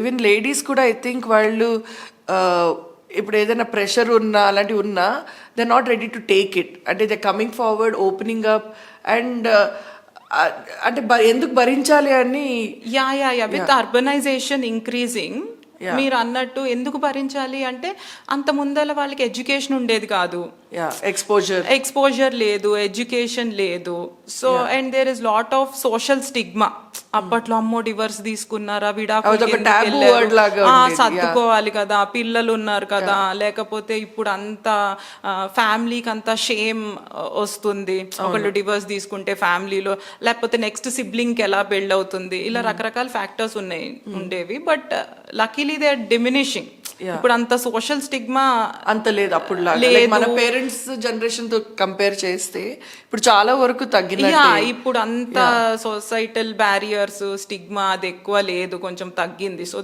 Even ladies కూడా I think వాళ్ళు ఇప్పుడు ఏదైనా ప్రెషర్ ఉన్నా అలాంటివి ఉన్నా they are not ready to take it. అంటే they coming forward, opening up and అంటే ఎందుకు భరించాలి అని. విత్ అర్బనైజేషన్ ఇంక్రీజింగ్, మీరు అన్నట్టు ఎందుకు భరించాలి అంటే అంత ముందల వాళ్ళకి ఎడ్యుకేషన్ ఉండేది కాదు, ఎక్స్పోజర్ లేదు, ఎడ్యుకేషన్ లేదు. So and there is lot of social stigma. అప్పట్లో అమ్మో డివర్స్ తీసుకున్నారా, సర్దుకోవాలి కదా, పిల్లలు ఉన్నారు కదా, లేకపోతే ఇప్పుడు అంతా ఫ్యామిలీకి అంతా షేమ్ వస్తుంది ఒకళ్ళు డివర్స్ తీసుకుంటే ఫ్యామిలీలో, లేకపోతే నెక్స్ట్ సిబ్లింగ్ కి ఎలా బిల్డ్ అవుతుంది, ఇలా రకరకాల ఫ్యాక్టర్స్ ఉండేవి. But luckily they are diminishing. ఇప్పుడు అంత సోషల్ స్టిగ్మా అంత లేదు అప్పుడు మన పేరెంట్స్ జనరేషన్ తో కంపేర్ చేస్తే ఇప్పుడు చాలా వరకు తగ్గింది. ఇప్పుడు అంత సొసైటల్ బ్యారియర్స్, స్టిగ్మా అది ఎక్కువ లేదు, కొంచెం తగ్గింది. సో